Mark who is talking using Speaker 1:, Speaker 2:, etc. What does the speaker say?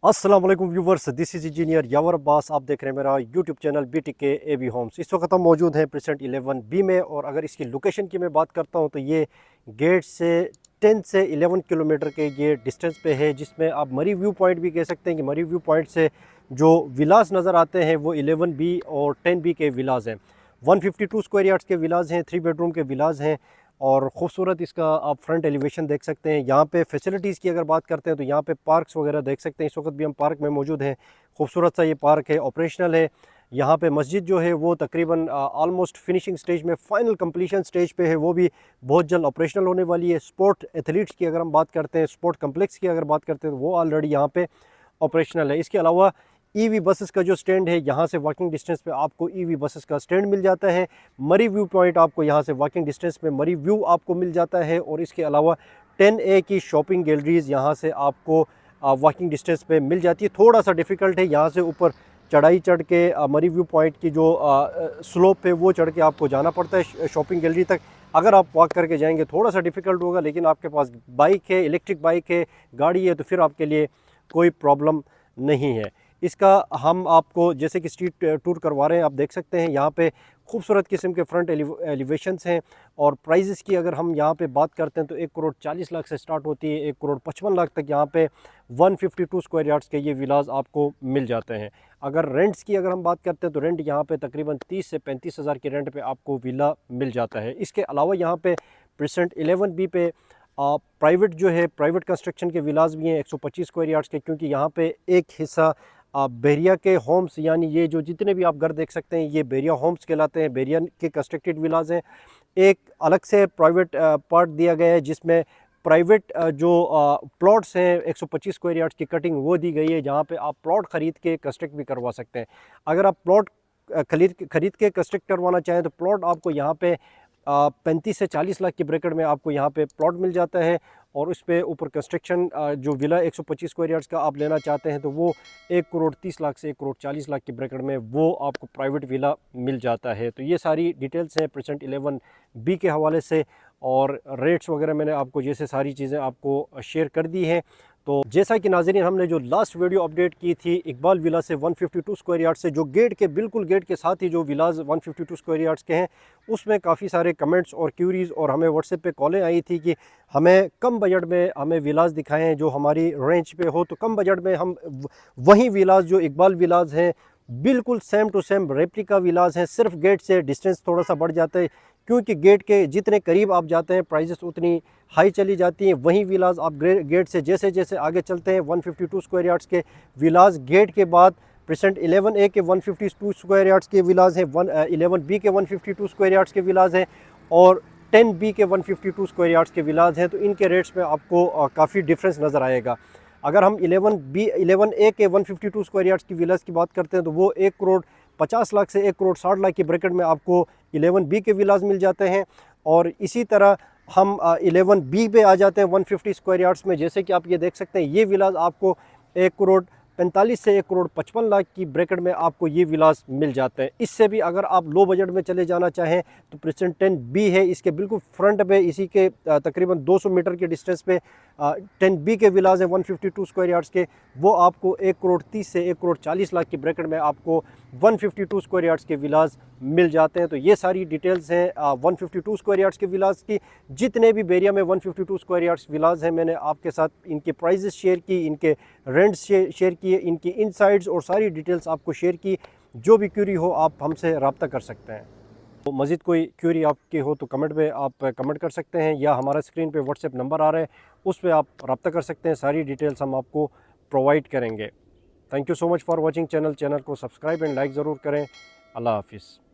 Speaker 1: अस्सलाम वालेकुम viewers, this is engineer Yawar Abbas. आप देख रहे हैं मेरा YouTube channel BTK AB homes. इस वक्त हम मौजूद हैं प्रेजेंट 11B में, और अगर इसकी लोकेशन की मैं बात करता हूं तो ये गेट से 10 से 11 किलोमीटर के ये डिस्टेंस पे है, जिसमें आप मरी व्यू पॉइंट भी कह सकते हैं कि मरी व्यू पॉइंट से जो विलास नज़र आते हैं वो 11B और 10B के विलास हैं। 152 स्क्वायर यार्ड्स के विलास हैं, 3 बेडरूम के विलास हैं, और ख़ूबसूरत इसका आप फ्रंट एलिवेशन देख सकते हैं। यहाँ पे फैसिलिटीज़ की अगर बात करते हैं तो यहाँ पे पार्क्स वगैरह देख सकते हैं। इस वक्त भी हम पार्क में मौजूद हैं। खूबसूरत सा ये पार्क है, ऑपरेशनल है। यहाँ पे मस्जिद जो है वो तकरीबन ऑलमोस्ट फिनिशिंग स्टेज में, फाइनल कंप्लीशन स्टेज पे है, वो भी बहुत जल्द ऑपरेशनल होने वाली है। स्पोर्ट एथलीट्स की अगर हम बात करते हैं, स्पोर्ट कम्प्लेक्स की अगर बात करते हैं तो वो ऑलरेडी यहाँ पे ऑपरेशनल है। इसके अलावा ईवी बसेस का जो स्टैंड है, यहाँ से वॉकिंग डिस्टेंस पे आपको ईवी बसेस का स्टैंड मिल जाता है। मरी व्यू पॉइंट आपको यहाँ से वॉकिंग डिस्टेंस पे मरी व्यू आपको मिल जाता है, और इसके अलावा 10A की शॉपिंग गैलरीज यहाँ से आपको वॉकिंग डिस्टेंस पे मिल जाती है। थोड़ा सा डिफ़िकल्ट है, यहाँ से ऊपर चढ़ाई चढ़ के मरी व्यू पॉइंट की जो स्लोप है वो चढ़ के आपको जाना पड़ता है शॉपिंग गैलरी तक। अगर आप वॉक करके जाएंगे थोड़ा सा डिफ़िकल्ट होगा, लेकिन आपके पास बाइक है, इलेक्ट्रिक बाइक है, गाड़ी है, तो फिर आपके लिए कोई प्रॉब्लम नहीं है। इसका हम आपको जैसे कि स्ट्रीट टूर करवा रहे हैं, आप देख सकते हैं यहाँ पे खूबसूरत किस्म के फ्रंट एलिवेशंस हैं। और प्राइजेस की अगर हम यहाँ पे बात करते हैं तो 1,40,00,000 से स्टार्ट होती है, 1,55,00,000 तक यहाँ पे 152 स्क्वायर यार्ड्स के ये विलास आपको मिल जाते हैं। अगर रेंट्स की अगर हम बात करते हैं तो रेंट यहाँ पे तकरीबन 30 से 35 हज़ार के रेंट पे आपको विला मिल जाता है। इसके अलावा यहाँ पे प्रेजेंट 11B पे प्राइवेट जो है, प्राइवेट कंस्ट्रक्शन के विलास भी हैं 125 स्क्वायर यार्ड्स के, क्योंकि यहाँ पे एक हिस्सा बैरिया के होम्स, यानी ये जो जितने भी आप घर देख सकते हैं ये बैरिया होम्स कहलाते हैं, बैरिया के कंस्ट्रक्टेड विलास हैं। एक अलग से प्राइवेट पार्ट दिया गया है जिसमें प्राइवेट जो प्लॉट्स हैं 125 स्क्वायर यार्ड्स की कटिंग वो दी गई है, जहाँ पे आप प्लॉट ख़रीद के कंस्ट्रक्ट भी करवा सकते हैं। अगर आप प्लॉट खरीद के कंस्ट्रक्ट करवाना चाहें तो प्लॉट आपको यहाँ पे 35 से 40 लाख की ब्रैकेट में आपको यहाँ पे प्लॉट मिल जाता है। और उस पर ऊपर कंस्ट्रक्शन जो विला 125 स्क्वायर यार्ड्स का आप लेना चाहते हैं तो वो 1,30,00,000 से 1,40,00,000 की ब्रैकेट में वो आपको प्राइवेट विला मिल जाता है। तो ये सारी डिटेल्स हैं प्रेजेंट 11B के हवाले से, और रेट्स वगैरह मैंने आपको जैसे सारी चीज़ें आपको शेयर कर दी हैं। तो जैसा कि नाज़रीन हमने जो लास्ट वीडियो अपडेट की थी इकबाल विला से 152 स्क्वायर यार्ड से, जो बिल्कुल गेट के साथ ही जो विलास 152 स्क्वायर यार्ड्स के हैं, उसमें काफ़ी सारे कमेंट्स और क्यूरीज़ और हमें व्हाट्सएप पे कॉलें आई थी कि हमें कम बजट में हमें विलास दिखाएं जो हमारी रेंज पे हो। तो कम बजट में हम वही विलास जो इकबाल विलास हैं, बिल्कुल सेम टू सेम रेप्लिका विलास हैं, सिर्फ गेट से डिस्टेंस थोड़ा सा बढ़ जाता है, क्योंकि गेट के जितने करीब आप जाते हैं प्राइजेस उतनी हाई चली जाती हैं। वहीं विलास आप गेट से जैसे जैसे आगे चलते हैं 152 स्क्वायर यार्ड्स के विलास, गेट के बाद प्रेजेंट 11A के 152 स्क्वायर यार्ड्स के विलास हैं, 11B के 152 स्क्वायर यार्ड्स के विलास हैं, और 10B के 152 स्क्वायर यार्ड्स के विलास हैं। तो इनके रेट्स में आपको काफ़ी डिफरेंस नज़र आएगा। अगर हम 11A के 152 स्क्वायर यार्ड्स की विलास की बात करते हैं तो वो 1,50,00,000 से 1,60,00,000 की ब्रैकेट में आपको 11B के विलास मिल जाते हैं। और इसी तरह हम 11B पे आ जाते हैं 150 स्क्वायर यार्ड्स में। जैसे कि आप ये देख सकते हैं ये विलास आपको 1,45,00,000 से 1,55,00,000 की ब्रैकेट में आपको ये विलास मिल जाते हैं। इससे भी अगर आप लो बजट में चले जाना चाहें तो प्रेजेंट 10B है, इसके बिल्कुल फ्रंट पे इसी के तकरीबन 200 मीटर के डिस्टेंस पे 10B के विलास हैं 152 स्क्वायर यार्ड्स के, वो आपको 1,30,00,000 से 1,40,00,000 की ब्रैकेट में आपको 152 स्क्वायर यार्ड्स के विलास मिल जाते हैं। तो ये सारी डिटेल्स हैं 152 स्क्वायर यार्ड्स के विलास की। जितने भी बेरिया में 152 स्क्वायर यार्ड्स विलास हैं मैंने आपके साथ इनके प्राइजेस शेयर की, इनके रेंट्स शेयर किए, इनकी इनसाइड्स और सारी डिटेल्स आपको शेयर की। जो भी क्यूरी हो आप हमसे रब्ता कर सकते हैं। तो मज़ीद कोई क्यूरी आपकी हो तो कमेंट पे आप कमेंट कर सकते हैं, या हमारा स्क्रीन पे व्हाट्सएप नंबर आ रहा है उस पर आप रब्ता कर सकते हैं। सारी डिटेल्स हम आपको प्रोवाइड करेंगे। Thank you so much for watching channel को सब्सक्राइब एंड लाइक ज़रूर करें। अल्लाह हाफिज़।